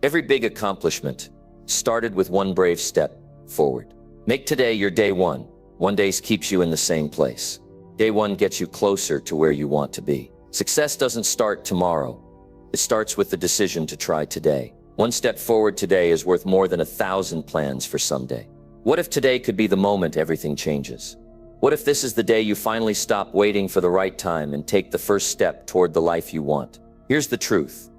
Every big accomplishment started with one brave step forward. Make today your day one. One day keeps you in the same place. Day one gets you closer to where you want to be. Success doesn't start tomorrow. It starts with the decision to try today. One step forward today is worth more than 1,000 plans for someday. What if today could be the moment everything changes? What if this is the day you finally stop waiting for the right time and take the first step toward the life you want? Here's the truth.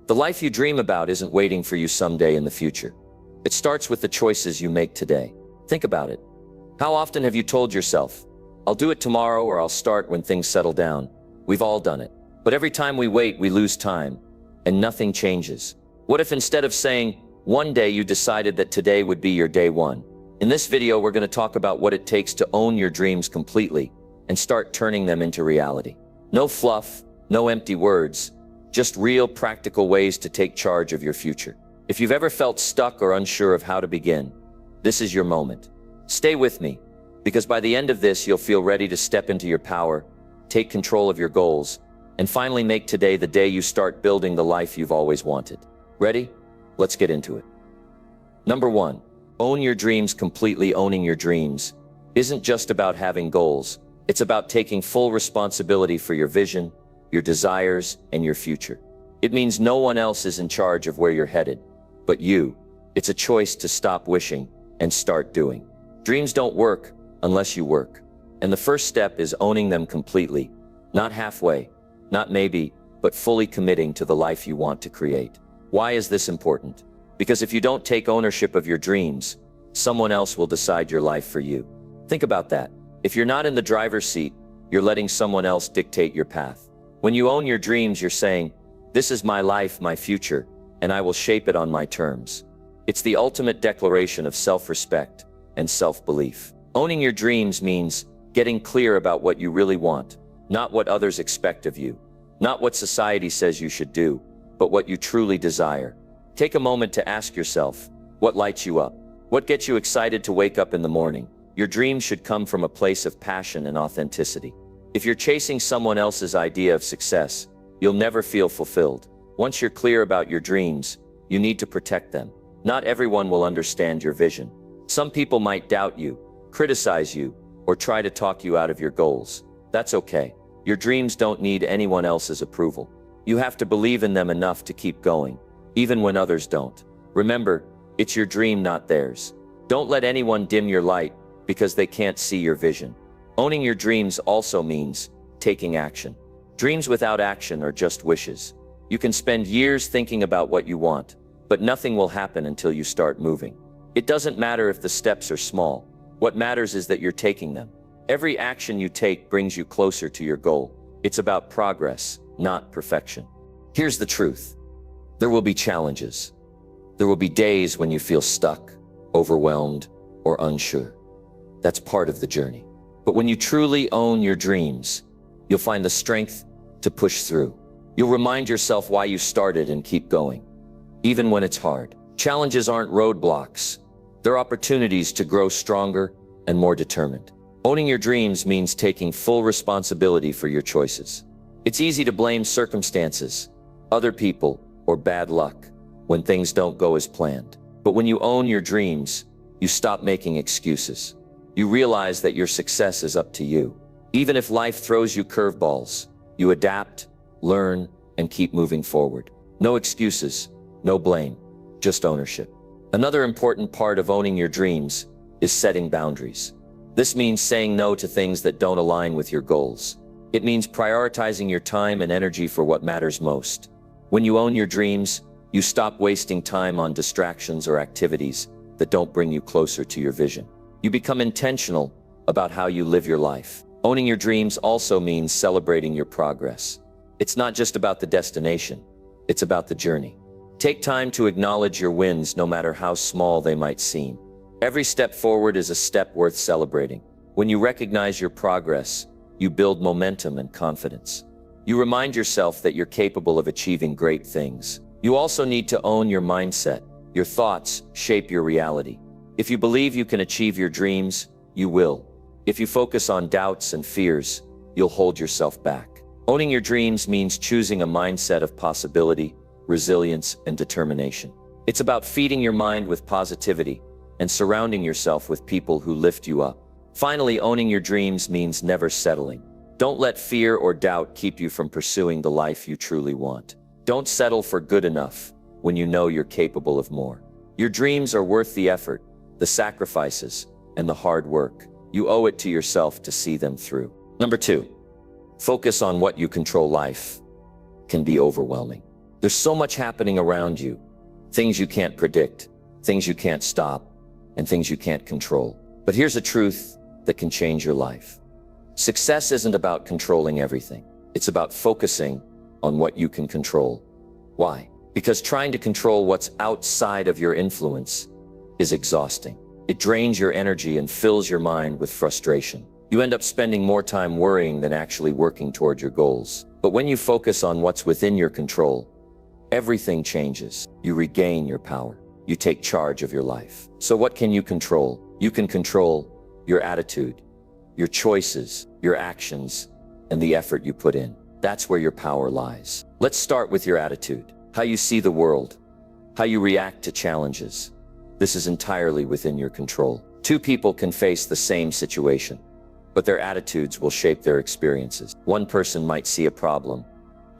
The life you dream about isn't waiting for you someday in the future. It starts with the choices you make today. Think about it. How often have you told yourself, I'll do it tomorrow or I'll start when things settle down? We've all done it. But every time we wait, we lose time and nothing changes. What if instead of saying, one day, you decided that today would be your day one? In this video, we're going to talk about what it takes to own your dreams completely and start turning them into reality. No fluff, no empty words, just real practical ways to take charge of your future. If you've ever felt stuck or unsure of how to begin, this is your moment. Stay with me, because by the end of this, you'll feel ready to step into your power, take control of your goals, and finally make today the day you start building the life you've always wanted. Ready? Let's get into it. Number 1. Own your dreams completely. Owning your dreams isn't just about having goals. It's about taking full responsibility for your vision, your desires, and your future. It means no one else is in charge of where you're headed, but you. It's a choice to stop wishing and start doing. Dreams don't work unless you work. And the first step is owning them completely. Not halfway, not maybe, but fully committing to the life you want to create. Why is this important? Because if you don't take ownership of your dreams, someone else will decide your life for you. Think about that. If you're not in the driver's seat, you're letting someone else dictate your path. When you own your dreams, you're saying, this is my life, my future, and I will shape it on my terms. It's the ultimate declaration of self-respect and self-belief. Owning your dreams means getting clear about what you really want, not what others expect of you, not what society says you should do, but what you truly desire. Take a moment to ask yourself, what lights you up? What gets you excited to wake up in the morning? Your dreams should come from a place of passion and authenticity. If you're chasing someone else's idea of success, you'll never feel fulfilled. Once you're clear about your dreams, you need to protect them. Not everyone will understand your vision. Some people might doubt you, criticize you, or try to talk you out of your goals. That's okay. Your dreams don't need anyone else's approval. You have to believe in them enough to keep going, even when others don't. Remember, it's your dream, not theirs. Don't let anyone dim your light because they can't see your vision. Owning your dreams also means taking action. Dreams without action are just wishes. You can spend years thinking about what you want, but nothing will happen until you start moving. It doesn't matter if the steps are small. What matters is that you're taking them. Every action you take brings you closer to your goal. It's about progress, not perfection. Here's the truth. There will be challenges. There will be days when you feel stuck, overwhelmed, or unsure. That's part of the journey. But when you truly own your dreams, you'll find the strength to push through. You'll remind yourself why you started and keep going, even when it's hard. Challenges aren't roadblocks. They're opportunities to grow stronger and more determined. Owning your dreams means taking full responsibility for your choices. It's easy to blame circumstances, other people, or bad luck when things don't go as planned. But when you own your dreams, you stop making excuses. You realize that your success is up to you. Even if life throws you curveballs, you adapt, learn, and keep moving forward. No excuses, no blame, just ownership. Another important part of owning your dreams is setting boundaries. This means saying no to things that don't align with your goals. It means prioritizing your time and energy for what matters most. When you own your dreams, you stop wasting time on distractions or activities that don't bring you closer to your vision. You become intentional about how you live your life. Owning your dreams also means celebrating your progress. It's not just about the destination, it's about the journey. Take time to acknowledge your wins, no matter how small they might seem. Every step forward is a step worth celebrating. When you recognize your progress, you build momentum and confidence. You remind yourself that you're capable of achieving great things. You also need to own your mindset. Your thoughts shape your reality. If you believe you can achieve your dreams, you will. If you focus on doubts and fears, you'll hold yourself back. Owning your dreams means choosing a mindset of possibility, resilience, and determination. It's about feeding your mind with positivity and surrounding yourself with people who lift you up. Finally, owning your dreams means never settling. Don't let fear or doubt keep you from pursuing the life you truly want. Don't settle for good enough when you know you're capable of more. Your dreams are worth the effort, the sacrifices, and the hard work. You owe it to yourself to see them through. Number 2, focus on what you control. Life can be overwhelming. There's so much happening around you. Things you can't predict, things you can't stop, and things you can't control. But here's a truth that can change your life. Success isn't about controlling everything. It's about focusing on what you can control. Why? Because trying to control what's outside of your influence is exhausting. It drains your energy and fills your mind with frustration. You end up spending more time worrying than actually working toward your goals. But when you focus on what's within your control, everything changes. You regain your power. You take charge of your life. So what can you control? You can control your attitude, your choices, your actions, and the effort you put in. That's where your power lies. Let's start with your attitude. How you see the world, how you react to challenges. This is entirely within your control. Two people can face the same situation, but their attitudes will shape their experiences. One person might see a problem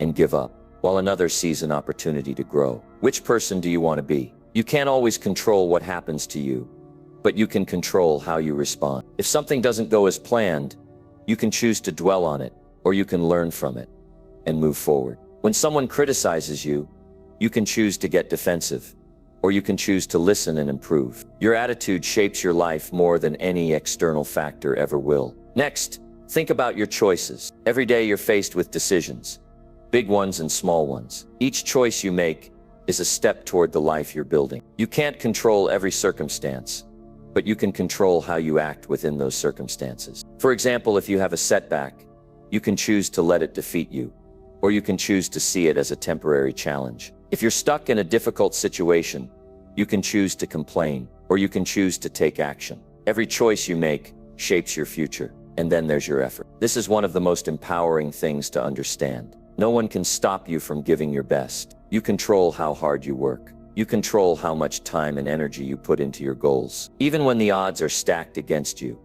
and give up, while another sees an opportunity to grow. Which person do you want to be? You can't always control what happens to you, but you can control how you respond. If something doesn't go as planned, you can choose to dwell on it, or you can learn from it and move forward. When someone criticizes you, you can choose to get defensive, or you can choose to listen and improve. Your attitude shapes your life more than any external factor ever will. Next, think about your choices. Every day you're faced with decisions, big ones and small ones. Each choice you make is a step toward the life you're building. You can't control every circumstance, but you can control how you act within those circumstances. For example, if you have a setback, you can choose to let it defeat you, or you can choose to see it as a temporary challenge. If you're stuck in a difficult situation, you can choose to complain, or you can choose to take action. Every choice you make shapes your future, and then there's your effort. This is one of the most empowering things to understand. No one can stop you from giving your best. You control how hard you work. You control how much time and energy you put into your goals. Even when the odds are stacked against you,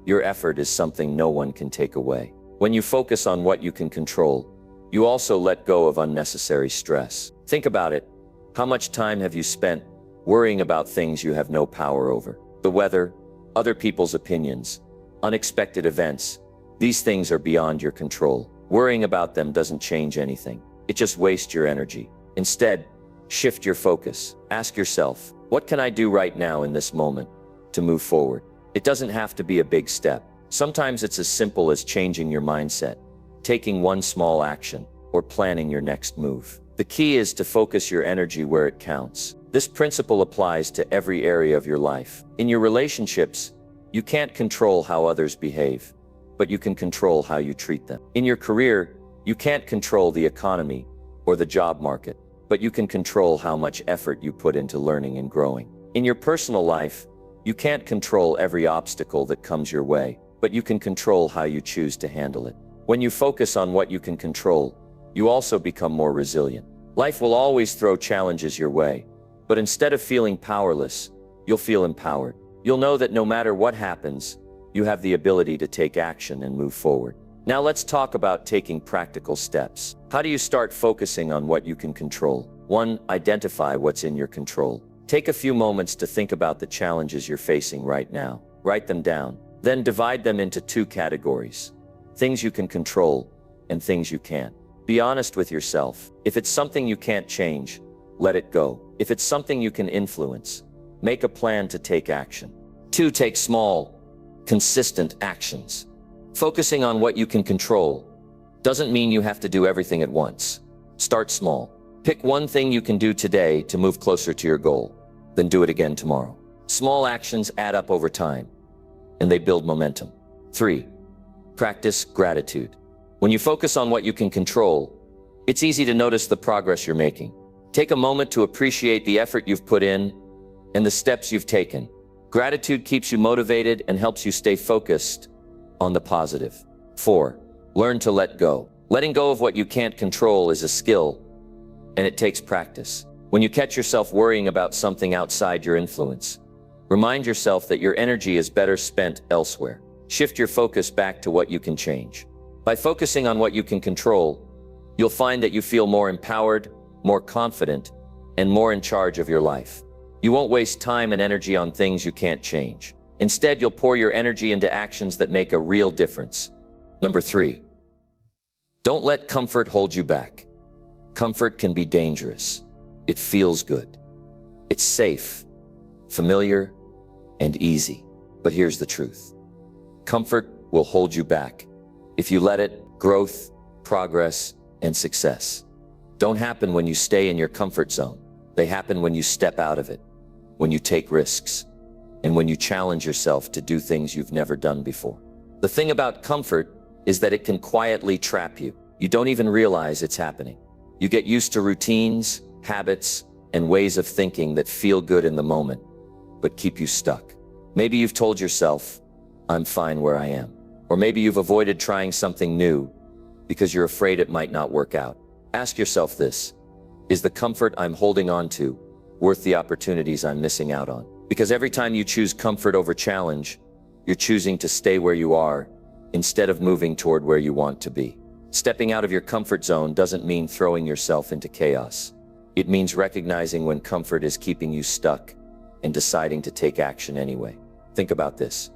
your effort is something no one can take away. When you focus on what you can control, you also let go of unnecessary stress. Think about it. How much time have you spent worrying about things you have no power over? The weather, other people's opinions, unexpected events. These things are beyond your control. Worrying about them doesn't change anything. It just wastes your energy. Instead, shift your focus. Ask yourself, what can I do right now in this moment to move forward? It doesn't have to be a big step. Sometimes it's as simple as changing your mindset, taking one small action, or planning your next move. The key is to focus your energy where it counts. This principle applies to every area of your life. In your relationships, you can't control how others behave, but you can control how you treat them. In your career, you can't control the economy or the job market, but you can control how much effort you put into learning and growing. In your personal life, you can't control every obstacle that comes your way, but you can control how you choose to handle it. When you focus on what you can control, you also become more resilient. Life will always throw challenges your way, but instead of feeling powerless, you'll feel empowered. You'll know that no matter what happens, you have the ability to take action and move forward. Now let's talk about taking practical steps. How do you start focusing on what you can control? 1. Identify what's in your control. Take a few moments to think about the challenges you're facing right now. Write them down. Then divide them into 2 categories: things you can control and things you can't. Be honest with yourself. If it's something you can't change, let it go. If it's something you can influence, make a plan to take action. 2. Take small, consistent actions. Focusing on what you can control doesn't mean you have to do everything at once. Start small. Pick one thing you can do today to move closer to your goal, then do it again tomorrow. Small actions add up over time, and they build momentum. 3. Practice gratitude. When you focus on what you can control, it's easy to notice the progress you're making. Take a moment to appreciate the effort you've put in and the steps you've taken. Gratitude keeps you motivated and helps you stay focused on the positive. 4. Learn to let go. Letting go of what you can't control is a skill, and it takes practice. When you catch yourself worrying about something outside your influence, remind yourself that your energy is better spent elsewhere. Shift your focus back to what you can change. By focusing on what you can control, you'll find that you feel more empowered, more confident, and more in charge of your life. You won't waste time and energy on things you can't change. Instead, you'll pour your energy into actions that make a real difference. Number 3, don't let comfort hold you back. Comfort can be dangerous. It feels good. It's safe, familiar, and easy. But here's the truth. Comfort will hold you back. If you let it, growth, progress, and success don't happen when you stay in your comfort zone. They happen when you step out of it, when you take risks, and when you challenge yourself to do things you've never done before. The thing about comfort is that it can quietly trap you. You don't even realize it's happening. You get used to routines, habits, and ways of thinking that feel good in the moment, but keep you stuck. Maybe you've told yourself, I'm fine where I am. Or maybe you've avoided trying something new because you're afraid it might not work out. Ask yourself this: is the comfort I'm holding on to worth the opportunities I'm missing out on? Because every time you choose comfort over challenge, you're choosing to stay where you are instead of moving toward where you want to be. Stepping out of your comfort zone doesn't mean throwing yourself into chaos. It means recognizing when comfort is keeping you stuck and deciding to take action anyway. Think about this.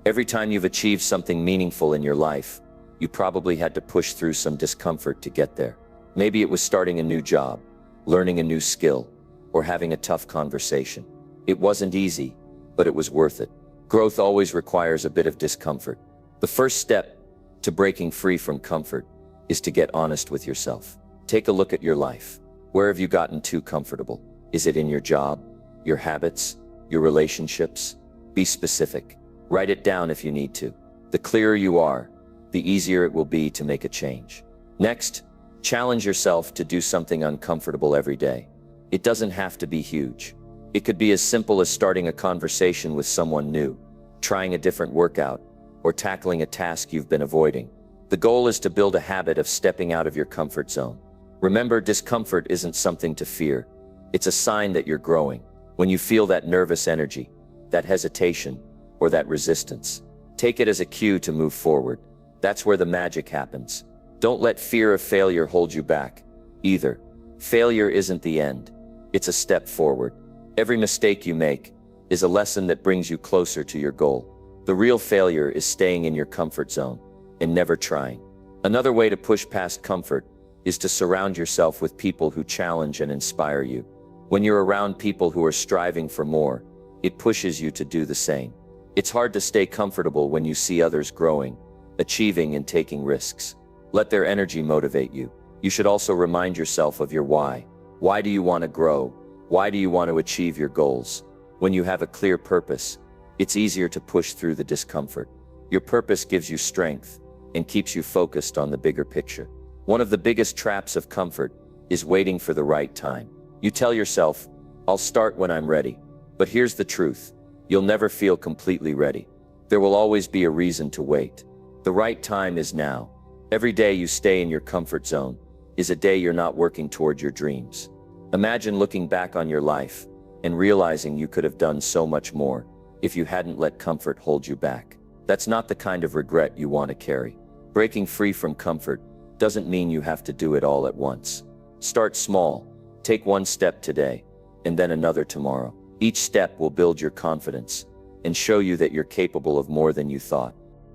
Every time you've achieved something meaningful in your life, you probably had to push through some discomfort to get there. Maybe it was starting a new job, learning a new skill, or having a tough conversation. It wasn't easy, but it was worth it. Growth always requires a bit of discomfort. The first step to breaking free from comfort is to get honest with yourself. Take a look at your life. Where have you gotten too comfortable? Is it in your job, your habits, your relationships? Be specific. Write it down if you need to. The clearer you are, the easier it will be to make a change. Next, challenge yourself to do something uncomfortable every day. It doesn't have to be huge. It could be as simple as starting a conversation with someone new, trying a different workout, or tackling a task you've been avoiding. The goal is to build a habit of stepping out of your comfort zone. Remember, discomfort isn't something to fear. It's a sign that you're growing. When you feel that nervous energy, that hesitation, or that resistance, take it as a cue to move forward. That's where the magic happens. Don't let fear of failure hold you back, either. Failure isn't the end. It's a step forward. Every mistake you make is a lesson that brings you closer to your goal. The real failure is staying in your comfort zone and never trying. Another way to push past comfort is to surround yourself with people who challenge and inspire you. When you're around people who are striving for more, it pushes you to do the same. It's hard to stay comfortable when you see others growing, achieving, and taking risks. Let their energy motivate you. You should also remind yourself of your why. Why do you want to grow? Why do you want to achieve your goals? When you have a clear purpose, it's easier to push through the discomfort. Your purpose gives you strength and keeps you focused on the bigger picture. One of the biggest traps of comfort is waiting for the right time. You tell yourself, I'll start when I'm ready. But here's the truth. You'll never feel completely ready. There will always be a reason to wait. The right time is now. Every day you stay in your comfort zone is a day you're not working toward your dreams. Imagine looking back on your life and realizing you could have done so much more if you hadn't let comfort hold you back. That's not the kind of regret you want to carry. Breaking free from comfort doesn't mean you have to do it all at once. Start small. Take one step today, and then another tomorrow. Each step will build your confidence and show you that you're capable of more than you thought.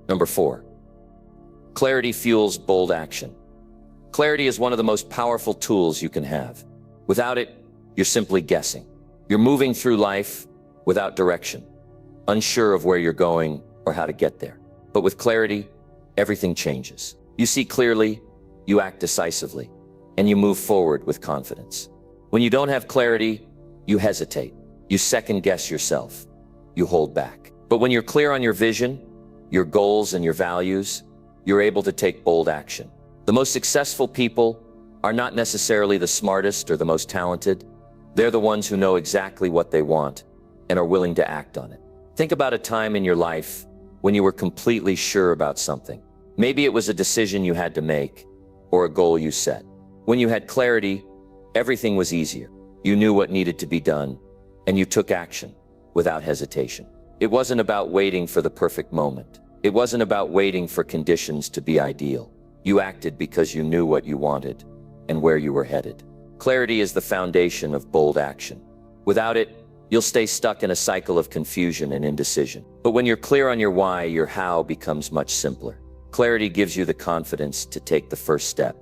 Number 4. Clarity fuels bold action. Clarity is one of the most powerful tools you can have. Without it, you're simply guessing. You're moving through life without direction, unsure of where you're going or how to get there. But with clarity, everything changes. You see clearly, you act decisively, and you move forward with confidence. When you don't have clarity, you hesitate. You second-guess yourself. You hold back. But when you're clear on your vision, your goals, and your values, you're able to take bold action. The most successful people are not necessarily the smartest or the most talented. They're the ones who know exactly what they want and are willing to act on it. Think about a time in your life when you were completely sure about something. Maybe it was a decision you had to make or a goal you set. When you had clarity, everything was easier. You knew what needed to be done, and you took action without hesitation. It wasn't about waiting for the perfect moment. It wasn't about waiting for conditions to be ideal. You acted because you knew what you wanted and where you were headed. Clarity is the foundation of bold action. Without it, you'll stay stuck in a cycle of confusion and indecision. But when you're clear on your why, your how becomes much simpler. Clarity gives you the confidence to take the first step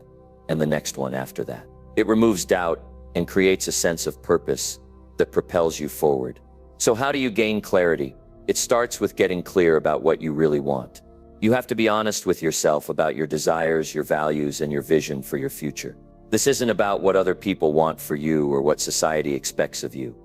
and the next one after that. It removes doubt and creates a sense of purpose that propels you forward. So how do you gain clarity? It starts with getting clear about what you really want. You have to be honest with yourself about your desires, your values, and your vision for your future. This isn't about what other people want for you or what society expects of you.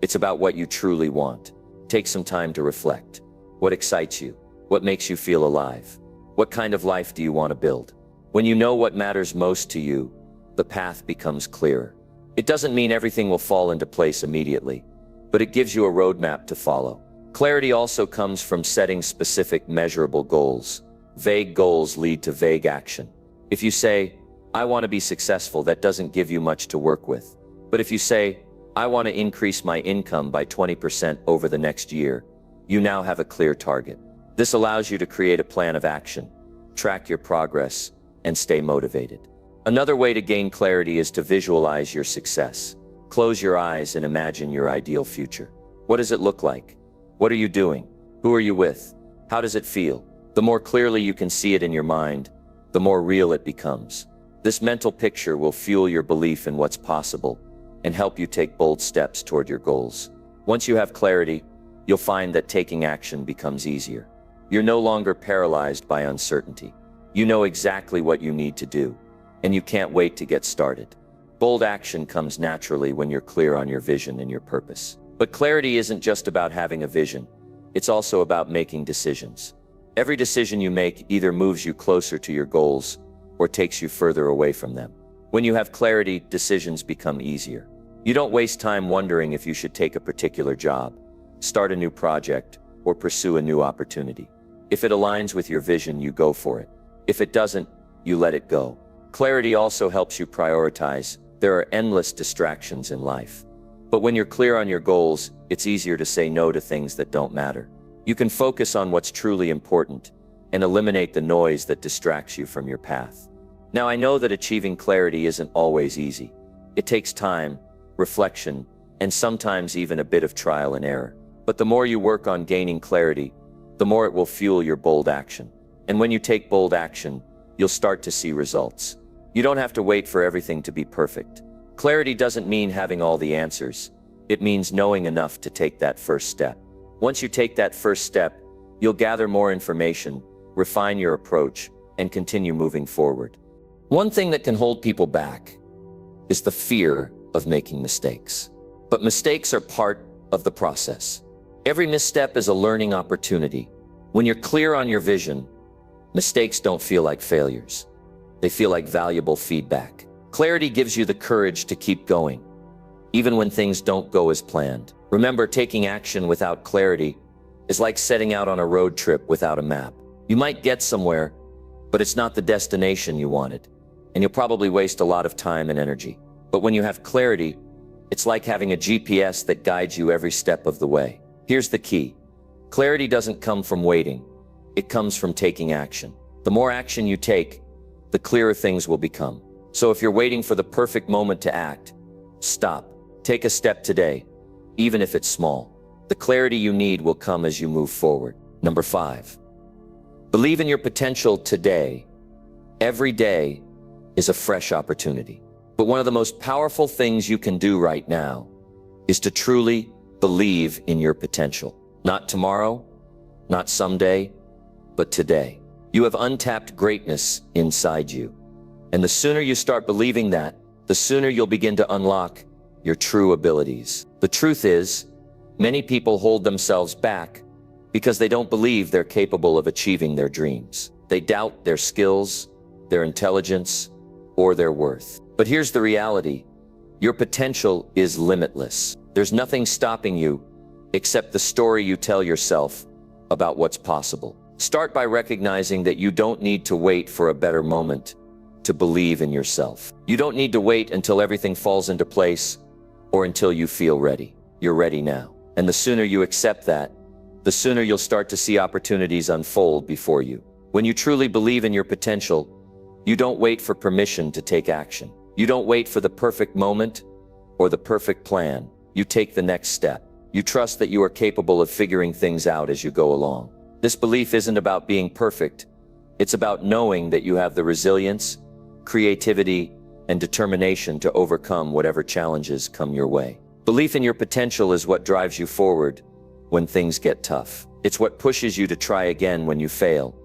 It's about what you truly want. Take some time to reflect. What excites you? What makes you feel alive? What kind of life do you want to build? When you know what matters most to you, the path becomes clearer. It doesn't mean everything will fall into place immediately, but it gives you a roadmap to follow. Clarity also comes from setting specific, measurable goals. Vague goals lead to vague action. If you say, I want to be successful, that doesn't give you much to work with. But if you say, I want to increase my income by 20% over the next year, you now have a clear target. This allows you to create a plan of action, track your progress, and stay motivated. Another way to gain clarity is to visualize your success. Close your eyes and imagine your ideal future. What does it look like? What are you doing? Who are you with? How does it feel? The more clearly you can see it in your mind, the more real it becomes. This mental picture will fuel your belief in what's possible and help you take bold steps toward your goals. Once you have clarity, you'll find that taking action becomes easier. You're no longer paralyzed by uncertainty. You know exactly what you need to do, and you can't wait to get started. Bold action comes naturally when you're clear on your vision and your purpose. But clarity isn't just about having a vision. It's also about making decisions. Every decision you make either moves you closer to your goals or takes you further away from them. When you have clarity, decisions become easier. You don't waste time wondering if you should take a particular job, start a new project, or pursue a new opportunity. If it aligns with your vision, you go for it. If it doesn't, you let it go. Clarity also helps you prioritize. There are endless distractions in life. But when you're clear on your goals, it's easier to say no to things that don't matter. You can focus on what's truly important and eliminate the noise that distracts you from your path. Now, I know that achieving clarity isn't always easy. It takes time, reflection, and sometimes even a bit of trial and error. But the more you work on gaining clarity, the more it will fuel your bold action. And when you take bold action, you'll start to see results. You don't have to wait for everything to be perfect. Clarity doesn't mean having all the answers. It means knowing enough to take that first step. Once you take that first step, you'll gather more information, refine your approach, and continue moving forward. One thing that can hold people back is the fear of making mistakes. But mistakes are part of the process. Every misstep is a learning opportunity. When you're clear on your vision, mistakes don't feel like failures. They feel like valuable feedback. Clarity gives you the courage to keep going, even when things don't go as planned. Remember, taking action without clarity is like setting out on a road trip without a map. You might get somewhere, but it's not the destination you wanted, and you'll probably waste a lot of time and energy. But when you have clarity, it's like having a GPS that guides you every step of the way. Here's the key. Clarity doesn't come from waiting. It comes from taking action. The more action you take, the clearer things will become. So if you're waiting for the perfect moment to act, stop. Take a step today, even if it's small. The clarity you need will come as you move forward. Number 5. Believe in your potential today. Every day is a fresh opportunity. But one of the most powerful things you can do right now is to truly believe in your potential. Not tomorrow, not someday, but today. You have untapped greatness inside you. And the sooner you start believing that, the sooner you'll begin to unlock your true abilities. The truth is, many people hold themselves back because they don't believe they're capable of achieving their dreams. They doubt their skills, their intelligence, or their worth. But here's the reality. Your potential is limitless. There's nothing stopping you except the story you tell yourself about what's possible. Start by recognizing that you don't need to wait for a better moment to believe in yourself. You don't need to wait until everything falls into place or until you feel ready. You're ready now. And the sooner you accept that, the sooner you'll start to see opportunities unfold before you. When you truly believe in your potential, you don't wait for permission to take action. You don't wait for the perfect moment or the perfect plan. You take the next step. You trust that you are capable of figuring things out as you go along. This belief isn't about being perfect. It's about knowing that you have the resilience, creativity, and determination to overcome whatever challenges come your way. Belief in your potential is what drives you forward when things get tough. It's what pushes you to try again when you fail,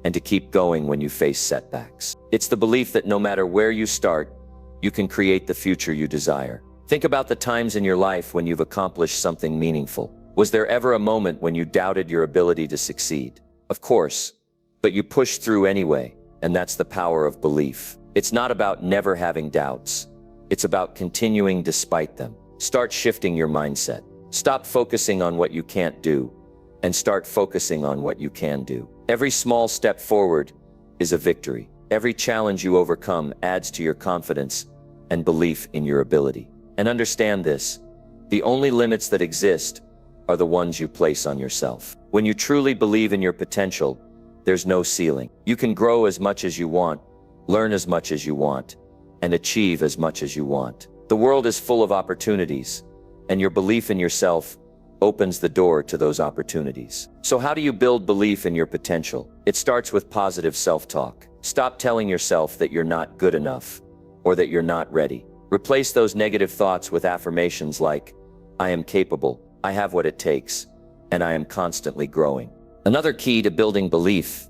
and to keep going when you face setbacks. It's the belief that no matter where you start, you can create the future you desire. Think about the times in your life when you've accomplished something meaningful. Was there ever a moment when you doubted your ability to succeed? Of course, but you pushed through anyway, and that's the power of belief. It's not about never having doubts. It's about continuing despite them. Start shifting your mindset. Stop focusing on what you can't do, and start focusing on what you can do. Every small step forward is a victory. Every challenge you overcome adds to your confidence and belief in your ability. And understand this, the only limits that exist are the ones you place on yourself. When you truly believe in your potential, there's no ceiling. You can grow as much as you want, learn as much as you want, and achieve as much as you want. The world is full of opportunities, and your belief in yourself opens the door to those opportunities. So how do you build belief in your potential? It starts with positive self-talk. Stop telling yourself that you're not good enough or that you're not ready. Replace those negative thoughts with affirmations like, I am capable, I have what it takes, and I am constantly growing. Another key to building belief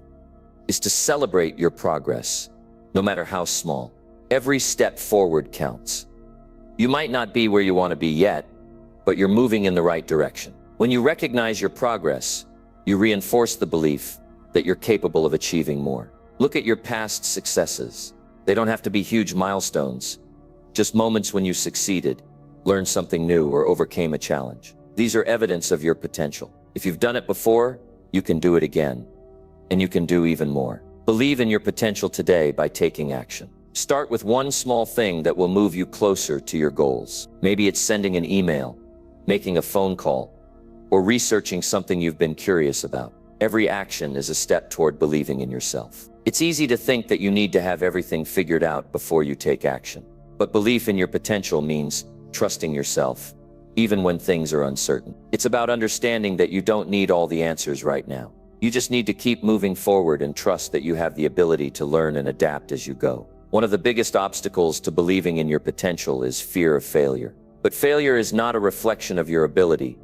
is to celebrate your progress, no matter how small. Every step forward counts. You might not be where you want to be yet, but you're moving in the right direction. When you recognize your progress, you reinforce the belief that you're capable of achieving more. Look at your past successes. They don't have to be huge milestones, just moments when you succeeded, learned something new, or overcame a challenge. These are evidence of your potential. If you've done it before, you can do it again, and you can do even more. Believe in your potential today by taking action. Start with one small thing that will move you closer to your goals. Maybe it's sending an email, making a phone call, or researching something you've been curious about. Every action is a step toward believing in yourself. It's easy to think that you need to have everything figured out before you take action. But belief in your potential means trusting yourself, even when things are uncertain. It's about understanding that you don't need all the answers right now. You just need to keep moving forward and trust that you have the ability to learn and adapt as you go. One of the biggest obstacles to believing in your potential is fear of failure. But failure is not a reflection of your ability.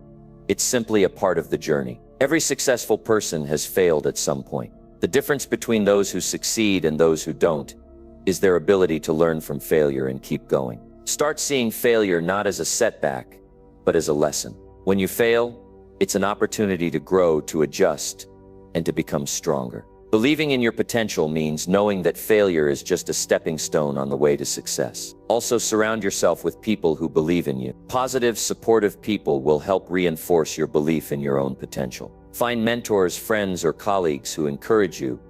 It's simply a part of the journey. Every successful person has failed at some point. The difference between those who succeed and those who don't is their ability to learn from failure and keep going. Start seeing failure not as a setback, but as a lesson. When you fail, it's an opportunity to grow, to adjust, and to become stronger. Believing in your potential means knowing that failure is just a stepping stone on the way to success. Also, surround yourself with people who believe in you. Positive, supportive people will help reinforce your belief in your own potential. Find mentors, friends, or colleagues who encourage you,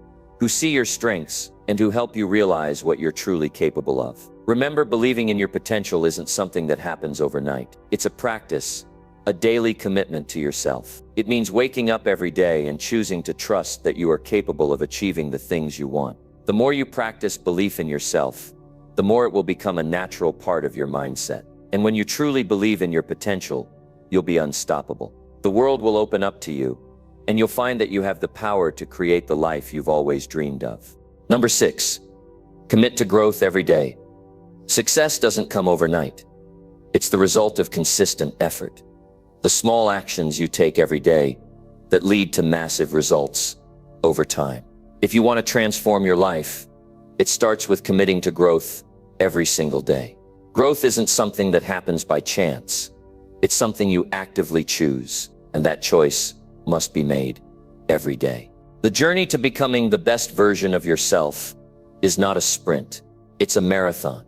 who see your strengths, and who help you realize what you're truly capable of. Remember, believing in your potential isn't something that happens overnight. It's a practice, a daily commitment to yourself. It means waking up every day and choosing to trust that you are capable of achieving the things you want. The more you practice belief in yourself, the more it will become a natural part of your mindset. And when you truly believe in your potential, you'll be unstoppable. The world will open up to you, and you'll find that you have the power to create the life you've always dreamed of. Number 6, commit to growth every day. Success doesn't come overnight. It's the result of consistent effort. The small actions you take every day that lead to massive results over time. If you want to transform your life, it starts with committing to growth every single day. Growth isn't something that happens by chance. It's something you actively choose, and that choice must be made every day. The journey to becoming the best version of yourself is not a sprint. It's a marathon,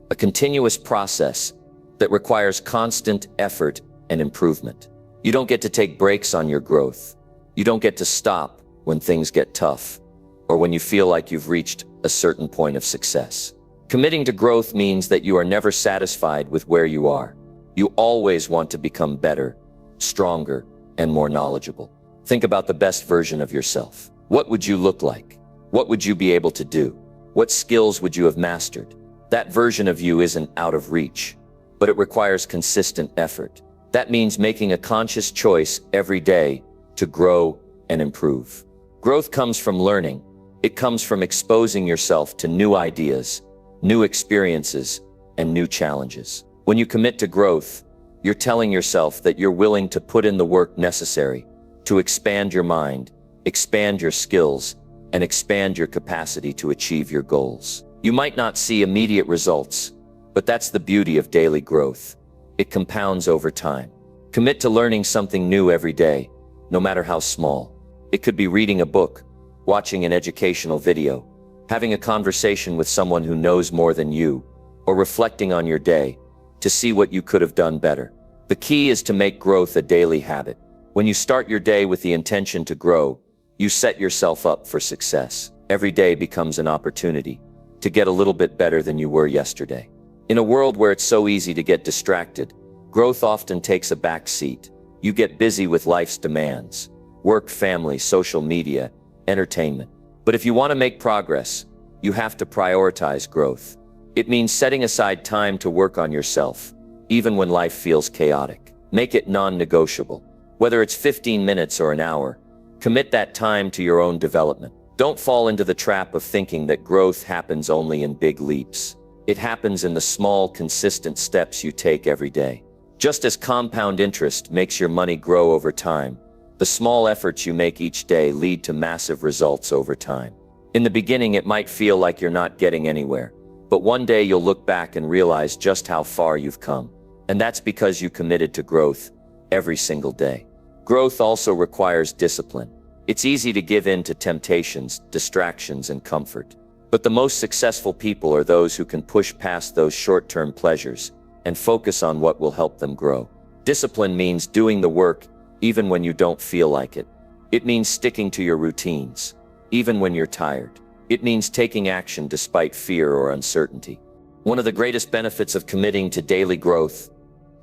a continuous process that requires constant effort and improvement. You don't get to take breaks on your growth. You don't get to stop when things get tough or when you feel like you've reached a certain point of success. Committing to growth means that you are never satisfied with where you are. You always want to become better, stronger, and more knowledgeable. Think about the best version of yourself. What would you look like? What would you be able to do? What skills would you have mastered? That version of you isn't out of reach, but it requires consistent effort. That means making a conscious choice every day to grow and improve. Growth comes from learning. It comes from exposing yourself to new ideas, new experiences, and new challenges. When you commit to growth, you're telling yourself that you're willing to put in the work necessary to expand your mind, expand your skills, and expand your capacity to achieve your goals. You might not see immediate results, but that's the beauty of daily growth. It compounds over time. Commit to learning something new every day, no matter how small. It could be reading a book, watching an educational video, having a conversation with someone who knows more than you, or reflecting on your day to see what you could have done better. The key is to make growth a daily habit. When you start your day with the intention to grow, you set yourself up for success. Every day becomes an opportunity to get a little bit better than you were yesterday. In a world where it's so easy to get distracted, growth often takes a back seat. You get busy with life's demands, work, family, social media, entertainment. But if you want to make progress, you have to prioritize growth. It means setting aside time to work on yourself, even when life feels chaotic. Make it non-negotiable. Whether it's 15 minutes or an hour, commit that time to your own development. Don't fall into the trap of thinking that growth happens only in big leaps. It happens in the small, consistent steps you take every day. Just as compound interest makes your money grow over time, the small efforts you make each day lead to massive results over time. In the beginning, it might feel like you're not getting anywhere, but one day you'll look back and realize just how far you've come. And that's because you committed to growth every single day. Growth also requires discipline. It's easy to give in to temptations, distractions, and comfort. But the most successful people are those who can push past those short-term pleasures and focus on what will help them grow. Discipline means doing the work even when you don't feel like it. It means sticking to your routines, even when you're tired. It means taking action despite fear or uncertainty. One of the greatest benefits of committing to daily growth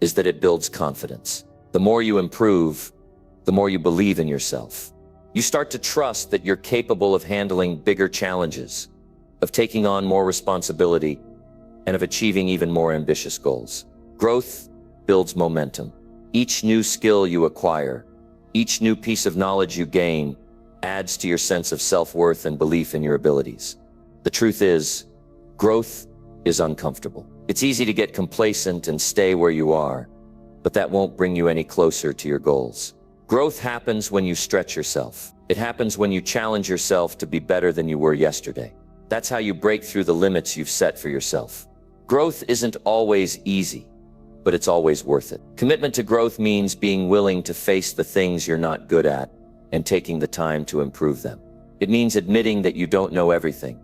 is that it builds confidence. The more you improve, the more you believe in yourself. You start to trust that you're capable of handling bigger challenges, of taking on more responsibility, and of achieving even more ambitious goals. Growth builds momentum. Each new skill you acquire, each new piece of knowledge you gain, adds to your sense of self-worth and belief in your abilities. The truth is, growth is uncomfortable. It's easy to get complacent and stay where you are, but that won't bring you any closer to your goals. Growth happens when you stretch yourself. It happens when you challenge yourself to be better than you were yesterday. That's how you break through the limits you've set for yourself. Growth isn't always easy, but it's always worth it. Commitment to growth means being willing to face the things you're not good at and taking the time to improve them. It means admitting that you don't know everything,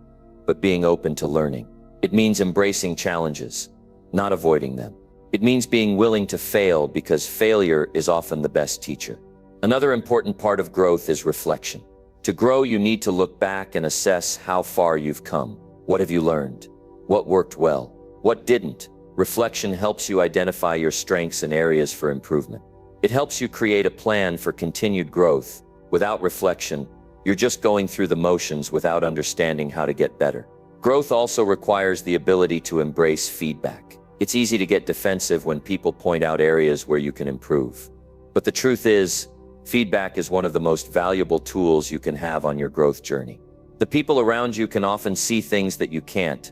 but being open to learning. It means embracing challenges, not avoiding them. It means being willing to fail because failure is often the best teacher. Another important part of growth is reflection. To grow, you need to look back and assess how far you've come. What have you learned? What worked well? What didn't? Reflection helps you identify your strengths and areas for improvement. It helps you create a plan for continued growth. Without reflection, you're just going through the motions without understanding how to get better. Growth also requires the ability to embrace feedback. It's easy to get defensive when people point out areas where you can improve. But the truth is, feedback is one of the most valuable tools you can have on your growth journey. The people around you can often see things that you can't,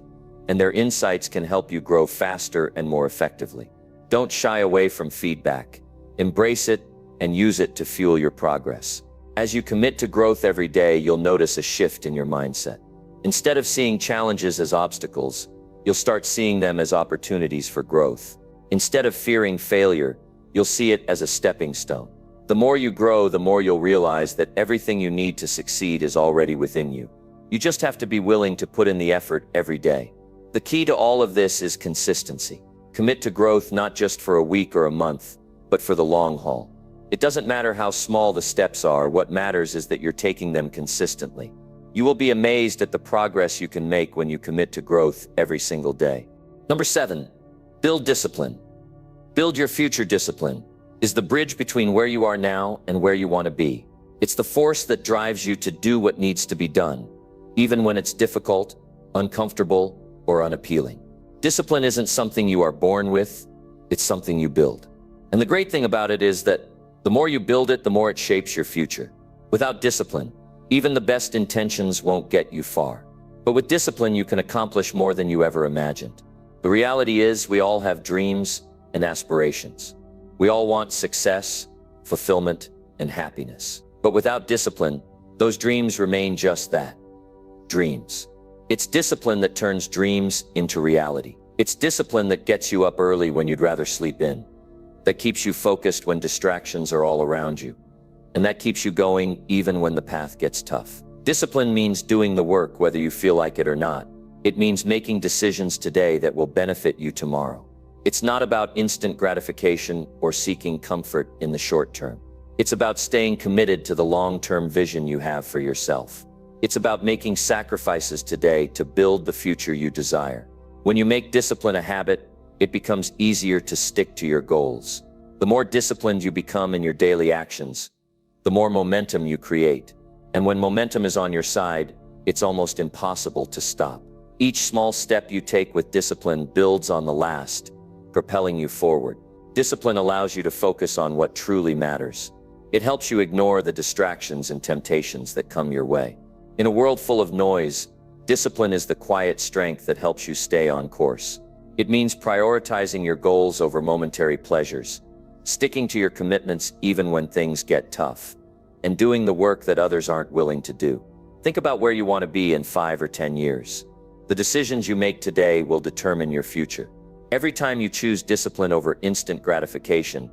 and their insights can help you grow faster and more effectively. Don't shy away from feedback. Embrace it and use it to fuel your progress. As you commit to growth every day, you'll notice a shift in your mindset. Instead of seeing challenges as obstacles, you'll start seeing them as opportunities for growth. Instead of fearing failure, you'll see it as a stepping stone. The more you grow, the more you'll realize that everything you need to succeed is already within you. You just have to be willing to put in the effort every day. The key to all of this is consistency. Commit to growth not just for a week or a month, but for the long haul. It doesn't matter how small the steps are, what matters is that you're taking them consistently. You will be amazed at the progress you can make when you commit to growth every single day. Number 7, build discipline. Build your future discipline is the bridge between where you are now and where you want to be. It's the force that drives you to do what needs to be done, even when it's difficult, uncomfortable, or unappealing. Discipline isn't something you are born with, it's something you build. And the great thing about it is that the more you build it, the more it shapes your future. Without discipline, even the best intentions won't get you far. But with discipline, you can accomplish more than you ever imagined. The reality is, we all have dreams and aspirations. We all want success, fulfillment, and happiness. But without discipline, those dreams remain just that, dreams. It's discipline that turns dreams into reality. It's discipline that gets you up early when you'd rather sleep in, that keeps you focused when distractions are all around you, and that keeps you going even when the path gets tough. Discipline means doing the work whether you feel like it or not. It means making decisions today that will benefit you tomorrow. It's not about instant gratification or seeking comfort in the short term. It's about staying committed to the long-term vision you have for yourself. It's about making sacrifices today to build the future you desire. When you make discipline a habit, it becomes easier to stick to your goals. The more disciplined you become in your daily actions, the more momentum you create. And when momentum is on your side, it's almost impossible to stop. Each small step you take with discipline builds on the last, propelling you forward. Discipline allows you to focus on what truly matters. It helps you ignore the distractions and temptations that come your way. In a world full of noise, discipline is the quiet strength that helps you stay on course. It means prioritizing your goals over momentary pleasures, sticking to your commitments even when things get tough, and doing the work that others aren't willing to do. Think about where you want to be in 5 or 10 years. The decisions you make today will determine your future. Every time you choose discipline over instant gratification,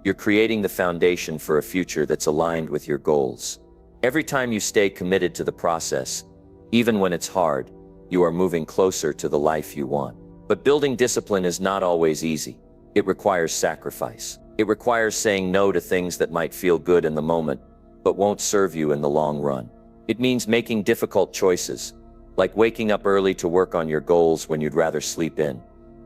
you're creating the foundation for a future that's aligned with your goals. Every time you stay committed to the process, even when it's hard, you are moving closer to the life you want. But building discipline is not always easy. It requires sacrifice. It requires saying no to things that might feel good in the moment, but won't serve you in the long run. It means making difficult choices, like waking up early to work on your goals when you'd rather sleep in,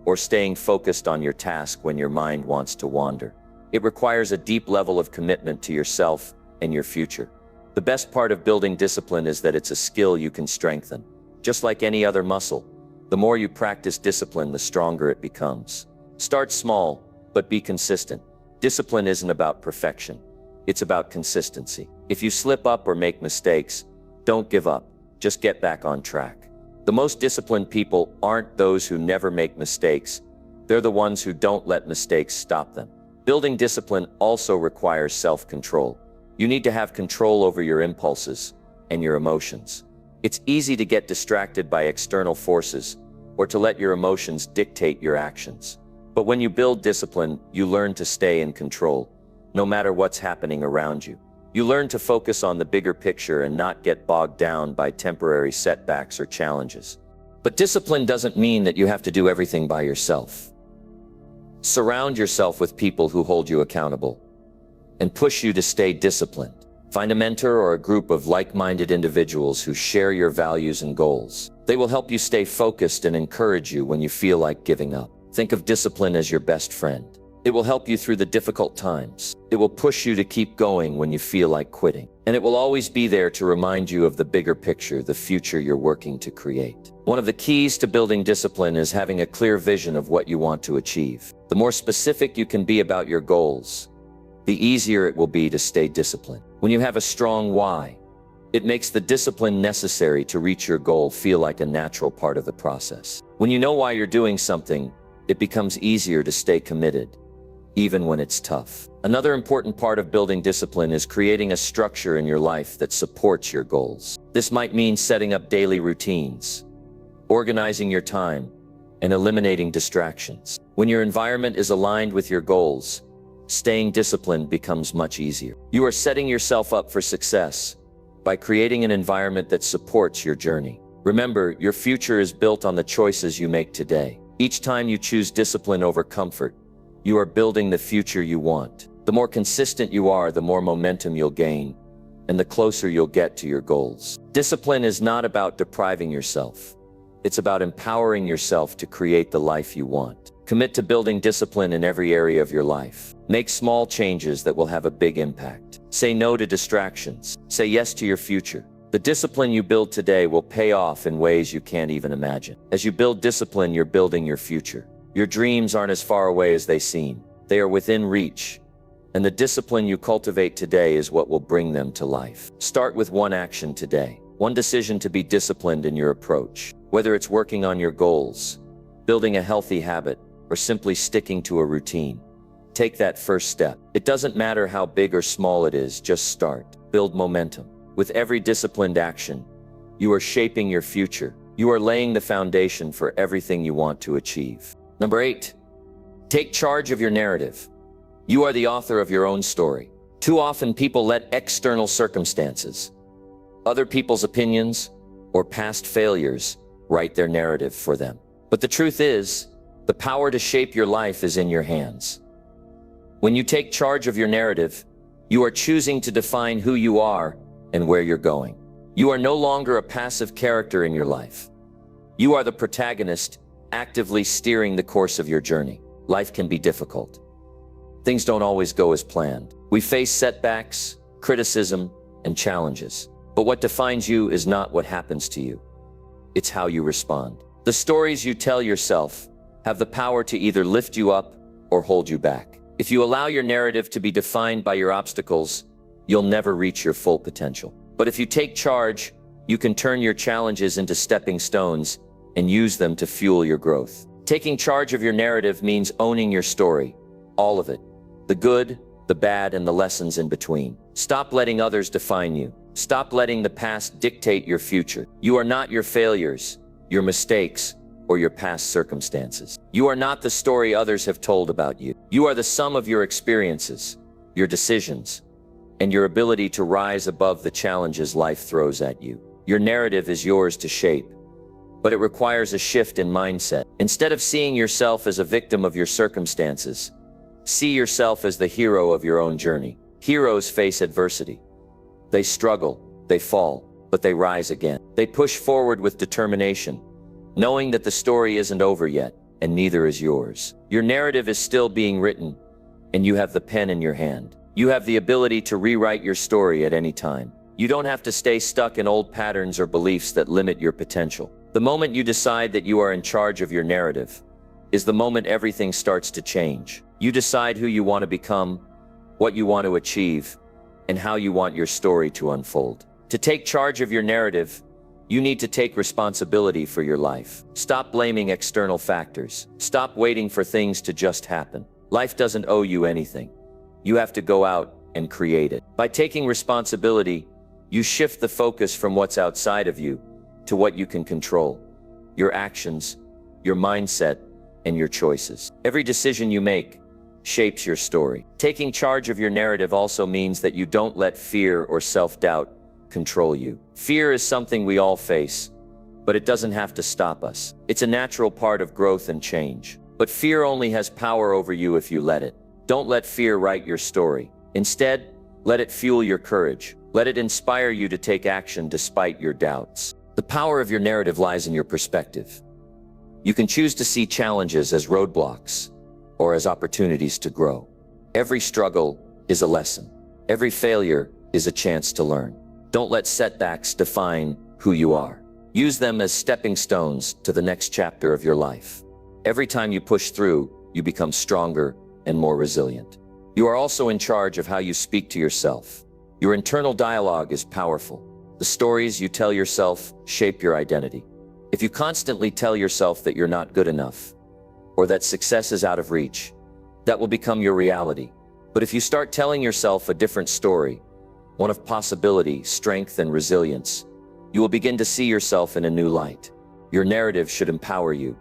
or staying focused on your task when your mind wants to wander. It requires a deep level of commitment to yourself and your future. The best part of building discipline is that it's a skill you can strengthen. Just like any other muscle, the more you practice discipline, the stronger it becomes. Start small, but be consistent. Discipline isn't about perfection. It's about consistency. If you slip up or make mistakes, don't give up. Just get back on track. The most disciplined people aren't those who never make mistakes. They're the ones who don't let mistakes stop them. Building discipline also requires self-control. You need to have control over your impulses and your emotions. It's easy to get distracted by external forces or to let your emotions dictate your actions. But when you build discipline, you learn to stay in control, no matter what's happening around you. You learn to focus on the bigger picture and not get bogged down by temporary setbacks or challenges. But discipline doesn't mean that you have to do everything by yourself. Surround yourself with people who hold you accountable and push you to stay disciplined. Find a mentor or a group of like-minded individuals who share your values and goals. They will help you stay focused and encourage you when you feel like giving up. Think of discipline as your best friend. It will help you through the difficult times. It will push you to keep going when you feel like quitting. And it will always be there to remind you of the bigger picture, the future you're working to create. One of the keys to building discipline is having a clear vision of what you want to achieve. The more specific you can be about your goals, the easier it will be to stay disciplined. When you have a strong why, it makes the discipline necessary to reach your goal feel like a natural part of the process. When you know why you're doing something, it becomes easier to stay committed, even when it's tough. Another important part of building discipline is creating a structure in your life that supports your goals. This might mean setting up daily routines, organizing your time, and eliminating distractions. When your environment is aligned with your goals, staying disciplined becomes much easier. You are setting yourself up for success by creating an environment that supports your journey. Remember, your future is built on the choices you make today. Each time you choose discipline over comfort, you are building the future you want. The more consistent you are, the more momentum you'll gain, and the closer you'll get to your goals. Discipline is not about depriving yourself. It's about empowering yourself to create the life you want. Commit to building discipline in every area of your life. Make small changes that will have a big impact. Say no to distractions. Say yes to your future. The discipline you build today will pay off in ways you can't even imagine. As you build discipline, you're building your future. Your dreams aren't as far away as they seem. They are within reach. And the discipline you cultivate today is what will bring them to life. Start with one action today. One decision to be disciplined in your approach. Whether it's working on your goals, building a healthy habit, or simply sticking to a routine. Take that first step. It doesn't matter how big or small it is, just start. Build momentum. With every disciplined action, you are shaping your future. You are laying the foundation for everything you want to achieve. Number 8, take charge of your narrative. You are the author of your own story. Too often people let external circumstances, other people's opinions, or past failures write their narrative for them. But the truth is, the power to shape your life is in your hands. When you take charge of your narrative, you are choosing to define who you are and where you're going. You are no longer a passive character in your life. You are the protagonist, actively steering the course of your journey. Life can be difficult. Things don't always go as planned. We face setbacks, criticism, and challenges. But what defines you is not what happens to you. It's how you respond. The stories you tell yourself have the power to either lift you up or hold you back. If you allow your narrative to be defined by your obstacles, you'll never reach your full potential. But if you take charge, you can turn your challenges into stepping stones and use them to fuel your growth. Taking charge of your narrative means owning your story, all of it. The good, the bad, and the lessons in between. Stop letting others define you. Stop letting the past dictate your future. You are not your failures, your mistakes, or your past circumstances. You are not the story others have told about you. You are the sum of your experiences, your decisions, and your ability to rise above the challenges life throws at you. Your narrative is yours to shape, but it requires a shift in mindset. Instead of seeing yourself as a victim of your circumstances, see yourself as the hero of your own journey. Heroes face adversity. They struggle, they fall, but they rise again. They push forward with determination, knowing that the story isn't over yet, and neither is yours. Your narrative is still being written, and you have the pen in your hand. You have the ability to rewrite your story at any time. You don't have to stay stuck in old patterns or beliefs that limit your potential. The moment you decide that you are in charge of your narrative is the moment everything starts to change. You decide who you want to become, what you want to achieve, and how you want your story to unfold. To take charge of your narrative, you need to take responsibility for your life. Stop blaming external factors. Stop waiting for things to just happen. Life doesn't owe you anything. You have to go out and create it. By taking responsibility, you shift the focus from what's outside of you to what you can control. Your actions, your mindset, and your choices. Every decision you make shapes your story. Taking charge of your narrative also means that you don't let fear or self-doubt control you. Fear is something we all face, but it doesn't have to stop us. It's a natural part of growth and change. But fear only has power over you if you let it. Don't let fear write your story. Instead, let it fuel your courage. Let it inspire you to take action despite your doubts. The power of your narrative lies in your perspective. You can choose to see challenges as roadblocks or as opportunities to grow. Every struggle is a lesson. Every failure is a chance to learn. Don't let setbacks define who you are. Use them as stepping stones to the next chapter of your life. Every time you push through, you become stronger and more resilient. You are also in charge of how you speak to yourself. Your internal dialogue is powerful. The stories you tell yourself shape your identity. If you constantly tell yourself that you're not good enough, or that success is out of reach, that will become your reality. But if you start telling yourself a different story, one of possibility, strength, and resilience, you will begin to see yourself in a new light. Your narrative should empower you,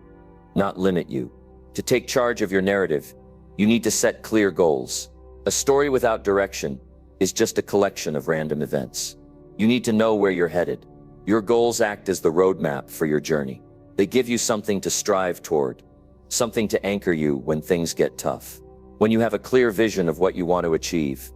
not limit you. To take charge of your narrative, you need to set clear goals. A story without direction is just a collection of random events. You need to know where you're headed. Your goals act as the roadmap for your journey. They give you something to strive toward, something to anchor you when things get tough. When you have a clear vision of what you want to achieve,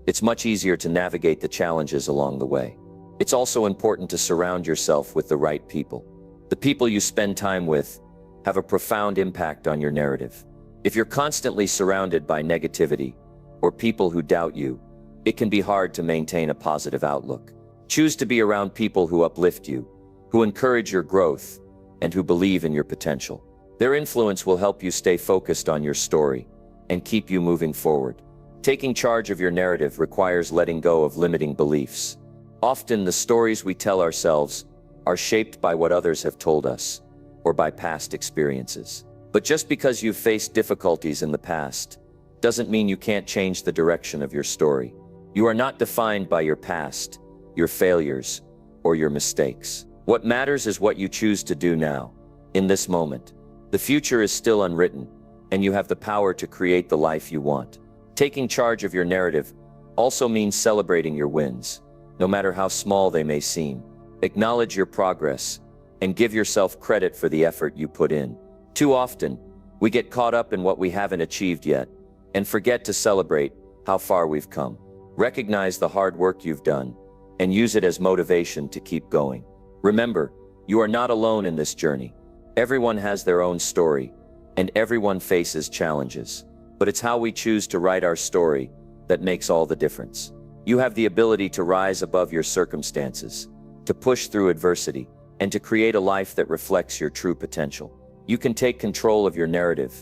it's much easier to navigate the challenges along the way. It's also important to surround yourself with the right people. The people you spend time with have a profound impact on your narrative. If you're constantly surrounded by negativity or people who doubt you, it can be hard to maintain a positive outlook. Choose to be around people who uplift you, who encourage your growth, and who believe in your potential. Their influence will help you stay focused on your story and keep you moving forward. Taking charge of your narrative requires letting go of limiting beliefs. Often, the stories we tell ourselves are shaped by what others have told us or by past experiences. But just because you've faced difficulties in the past doesn't mean you can't change the direction of your story. You are not defined by your past, your failures, or your mistakes. What matters is what you choose to do now, in this moment. The future is still unwritten, and you have the power to create the life you want. Taking charge of your narrative also means celebrating your wins, no matter how small they may seem. Acknowledge your progress and give yourself credit for the effort you put in. Too often, we get caught up in what we haven't achieved yet and forget to celebrate how far we've come. Recognize the hard work you've done and use it as motivation to keep going. Remember, you are not alone in this journey. Everyone has their own story, and everyone faces challenges. But it's how we choose to write our story that makes all the difference. You have the ability to rise above your circumstances, to push through adversity, and to create a life that reflects your true potential. You can take control of your narrative,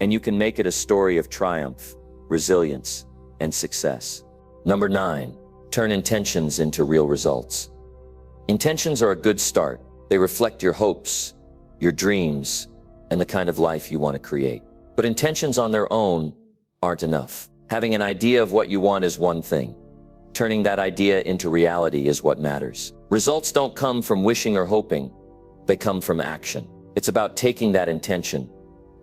and you can make it a story of triumph, resilience, and success. Number 9, turn intentions into real results. Intentions are a good start. They reflect your hopes, your dreams, and the kind of life you want to create. But intentions on their own aren't enough. Having an idea of what you want is one thing. Turning that idea into reality is what matters. Results don't come from wishing or hoping. They come from action. It's about taking that intention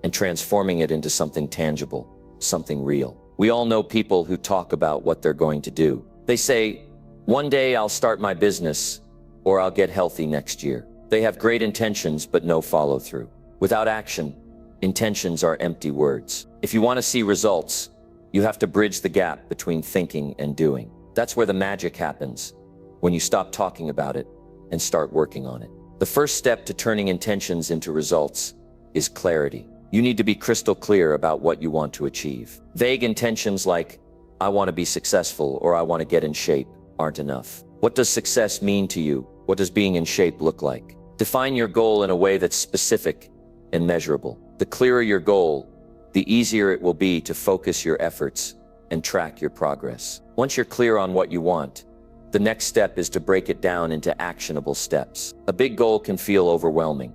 and transforming it into something tangible, something real. We all know people who talk about what they're going to do. They say, "One day I'll start my business," or "I'll get healthy next year." They have great intentions, but no follow-through. Without action, intentions are empty words. If you want to see results, you have to bridge the gap between thinking and doing. That's where the magic happens, when you stop talking about it and start working on it. The first step to turning intentions into results is clarity. You need to be crystal clear about what you want to achieve. Vague intentions like, "I want to be successful," or "I want to get in shape," aren't enough. What does success mean to you? What does being in shape look like? Define your goal in a way that's specific and measurable. The clearer your goal, the easier it will be to focus your efforts and track your progress. Once you're clear on what you want, the next step is to break it down into actionable steps. A big goal can feel overwhelming,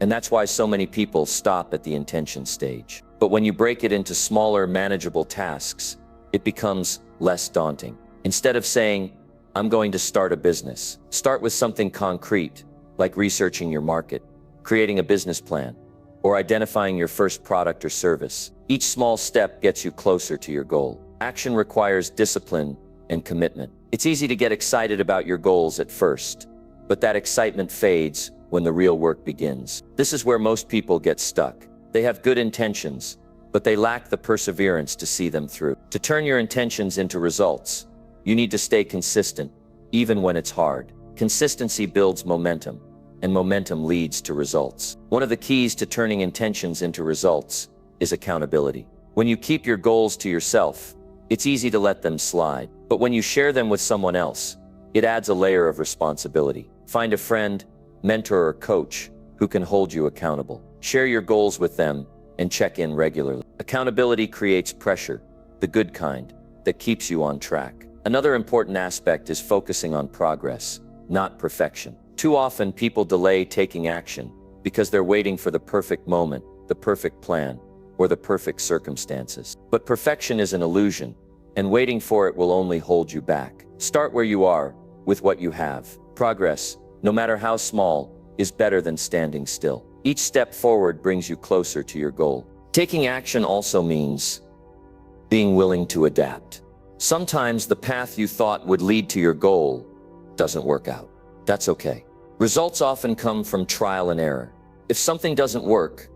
and that's why so many people stop at the intention stage. But when you break it into smaller, manageable tasks, it becomes less daunting. Instead of saying, "I'm going to start a business," start with something concrete, like researching your market, creating a business plan, or identifying your first product or service. Each small step gets you closer to your goal. Action requires discipline and commitment. It's easy to get excited about your goals at first, but that excitement fades when the real work begins. This is where most people get stuck. They have good intentions, but they lack the perseverance to see them through. To turn your intentions into results, you need to stay consistent, even when it's hard. Consistency builds momentum, and momentum leads to results. One of the keys to turning intentions into results is accountability. When you keep your goals to yourself, it's easy to let them slide. But when you share them with someone else, it adds a layer of responsibility. Find a friend, mentor, or coach who can hold you accountable. Share your goals with them and check in regularly. Accountability creates pressure, the good kind, that keeps you on track. Another important aspect is focusing on progress, not perfection. Too often, people delay taking action because they're waiting for the perfect moment, the perfect plan, or the perfect circumstances. But perfection is an illusion, and waiting for it will only hold you back. Start where you are, with what you have. Progress, no matter how small, is better than standing still. Each step forward brings you closer to your goal. Taking action also means being willing to adapt. Sometimes the path you thought would lead to your goal doesn't work out. That's okay. Results often come from trial and error. If something doesn't work,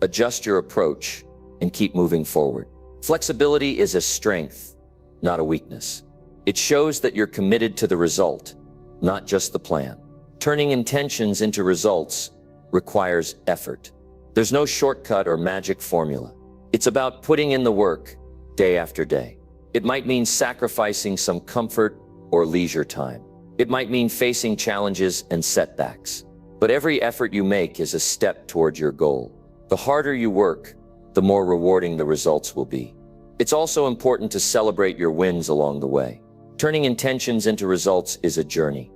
adjust your approach and keep moving forward. Flexibility is a strength, not a weakness. It shows that you're committed to the result, not just the plan. Turning intentions into results requires effort. There's no shortcut or magic formula. It's about putting in the work day after day. It might mean sacrificing some comfort or leisure time. It might mean facing challenges and setbacks. But every effort you make is a step toward your goal. The harder you work, the more rewarding the results will be. It's also important to celebrate your wins along the way. Turning intentions into results is a journey,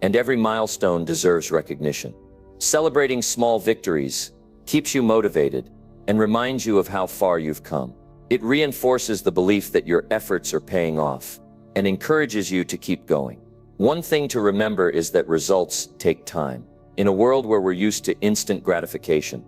and every milestone deserves recognition. Celebrating small victories keeps you motivated and reminds you of how far you've come. It reinforces the belief that your efforts are paying off and encourages you to keep going. One thing to remember is that results take time. In a world where we're used to instant gratification,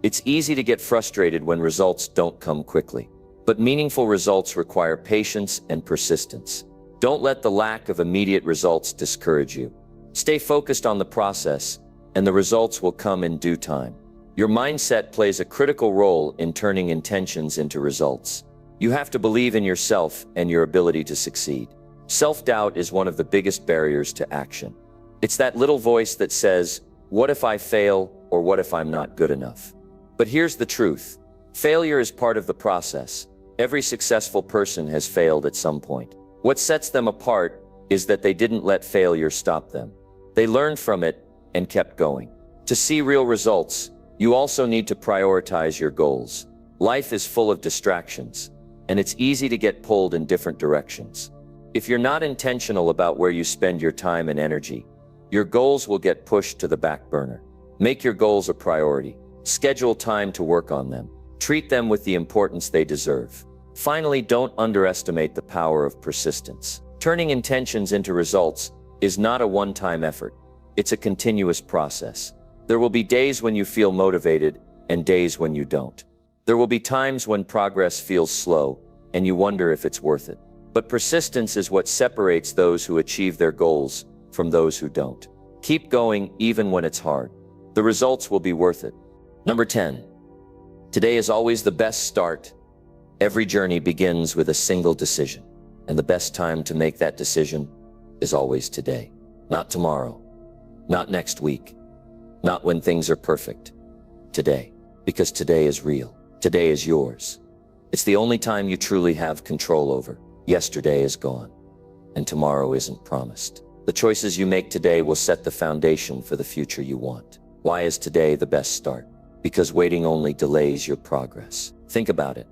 it's easy to get frustrated when results don't come quickly. But meaningful results require patience and persistence. Don't let the lack of immediate results discourage you. Stay focused on the process, and the results will come in due time. Your mindset plays a critical role in turning intentions into results. You have to believe in yourself and your ability to succeed. Self-doubt is one of the biggest barriers to action. It's that little voice that says, "What if I fail?" or "What if I'm not good enough?" But here's the truth. Failure is part of the process. Every successful person has failed at some point. What sets them apart is that they didn't let failure stop them. They learned from it and kept going. To see real results, you also need to prioritize your goals. Life is full of distractions, and it's easy to get pulled in different directions. If you're not intentional about where you spend your time and energy, your goals will get pushed to the back burner. Make your goals a priority. Schedule time to work on them. Treat them with the importance they deserve. Finally, don't underestimate the power of persistence. Turning intentions into results is not a one-time effort. It's a continuous process. There will be days when you feel motivated and days when you don't. There will be times when progress feels slow and you wonder if it's worth it. But persistence is what separates those who achieve their goals from those who don't. Keep going even when it's hard. The results will be worth it. Number 10. Today is always the best start. Every journey begins with a single decision, and the best time to make that decision is always today. Not tomorrow, not next week, not when things are perfect. Today, because today is real. Today is yours. It's the only time you truly have control over. Yesterday is gone, and tomorrow isn't promised. The choices you make today will set the foundation for the future you want. Why is today the best start? Because waiting only delays your progress. Think about it.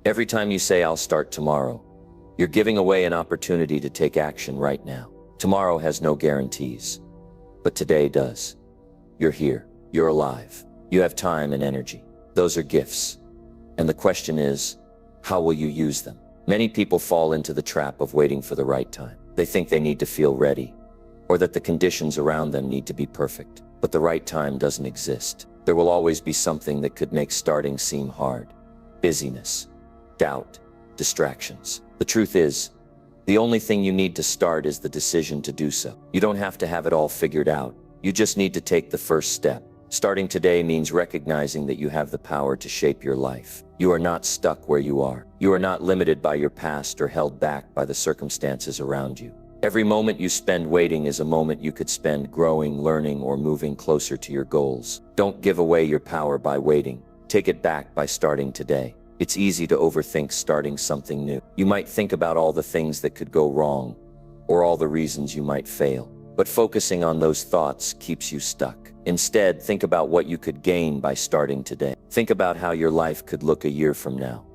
Every time you say, "I'll start tomorrow," you're giving away an opportunity to take action right now. Tomorrow has no guarantees, but today does. You're here. You're alive. You have time and energy. Those are gifts. And the question is, how will you use them? Many people fall into the trap of waiting for the right time. They think they need to feel ready, or that the conditions around them need to be perfect. But the right time doesn't exist. There will always be something that could make starting seem hard. Busyness, doubt, distractions. The truth is, the only thing you need to start is the decision to do so. You don't have to have it all figured out. You just need to take the first step. Starting today means recognizing that you have the power to shape your life. You are not stuck where you are. You are not limited by your past or held back by the circumstances around you. Every moment you spend waiting is a moment you could spend growing, learning, or moving closer to your goals. Don't give away your power by waiting. Take it back by starting today. It's easy to overthink starting something new. You might think about all the things that could go wrong, or all the reasons you might fail. But focusing on those thoughts keeps you stuck. Instead, think about what you could gain by starting today. Think about how your life could look a year from now,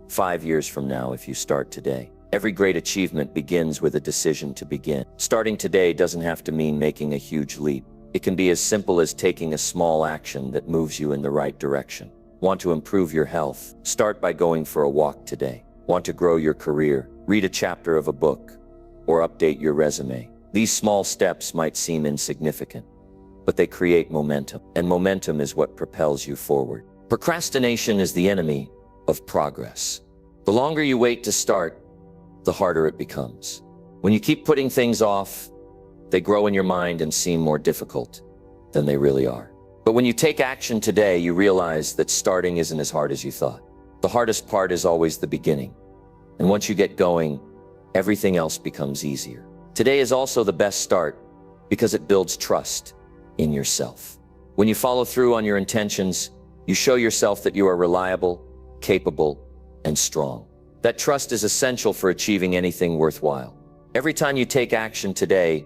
5 years from now if you start today. Every great achievement begins with a decision to begin. Starting today doesn't have to mean making a huge leap. It can be as simple as taking a small action that moves you in the right direction. Want to improve your health? Start by going for a walk today. Want to grow your career? Read a chapter of a book or update your resume. These small steps might seem insignificant, but they create momentum, and momentum is what propels you forward. Procrastination is the enemy of progress. The longer you wait to start, the harder it becomes. When you keep putting things off, they grow in your mind and seem more difficult than they really are. But when you take action today, you realize that starting isn't as hard as you thought. The hardest part is always the beginning. And once you get going, everything else becomes easier. Today is also the best start because it builds trust in yourself. When you follow through on your intentions, You show yourself that you are reliable, capable, and strong. That trust is essential for achieving anything worthwhile. Every time you take action today,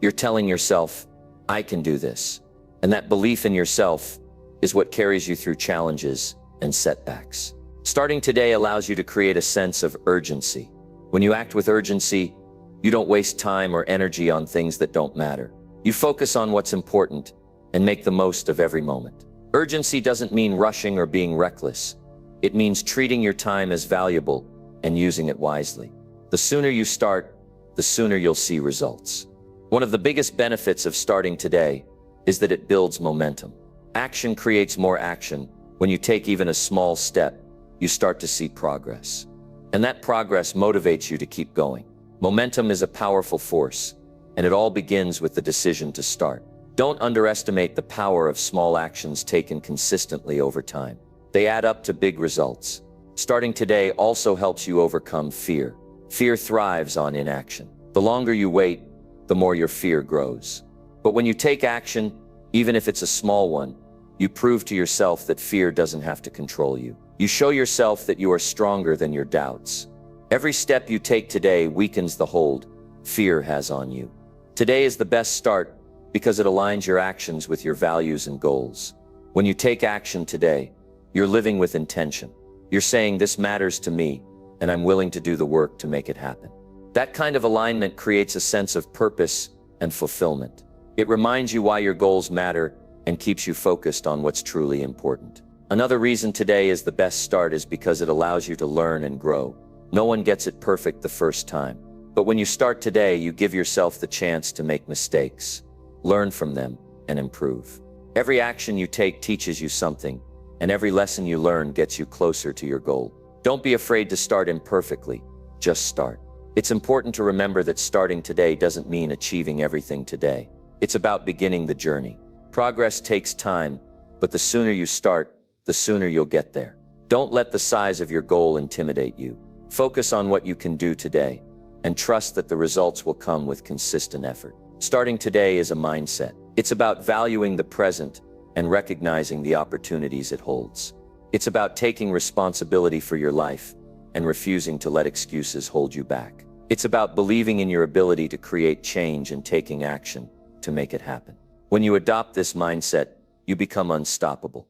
you're telling yourself, I can do this. And that belief in yourself is what carries you through challenges and setbacks. Starting today allows you to create a sense of urgency. When you act with urgency, you don't waste time or energy on things that don't matter. You focus on what's important and make the most of every moment. Urgency doesn't mean rushing or being reckless. It means treating your time as valuable and using it wisely. The sooner you start, the sooner you'll see results. One of the biggest benefits of starting today is that it builds momentum. Action creates more action. When you take even a small step, you start to see progress. And that progress motivates you to keep going. Momentum is a powerful force, and it all begins with the decision to start. Don't underestimate the power of small actions taken consistently over time. They add up to big results. Starting today also helps you overcome fear. Fear thrives on inaction. The longer you wait, the more your fear grows. But when you take action, even if it's a small one, you prove to yourself that fear doesn't have to control you. You show yourself that you are stronger than your doubts. Every step you take today weakens the hold fear has on you. Today is the best start because it aligns your actions with your values and goals. When you take action today, you're living with intention. You're saying, this matters to me, and I'm willing to do the work to make it happen. That kind of alignment creates a sense of purpose and fulfillment. It reminds you why your goals matter and keeps you focused on what's truly important. Another reason today is the best start is because it allows you to learn and grow. No one gets it perfect the first time. But when you start today, you give yourself the chance to make mistakes, learn from them, and improve. Every action you take teaches you something, and every lesson you learn gets you closer to your goal. Don't be afraid to start imperfectly, just start. It's important to remember that starting today doesn't mean achieving everything today. It's about beginning the journey. Progress takes time, but the sooner you start, the sooner you'll get there. Don't let the size of your goal intimidate you. Focus on what you can do today, and trust that the results will come with consistent effort. Starting today is a mindset. It's about valuing the present and recognizing the opportunities it holds. It's about taking responsibility for your life and refusing to let excuses hold you back. It's about believing in your ability to create change and taking action to make it happen. When you adopt this mindset, you become unstoppable.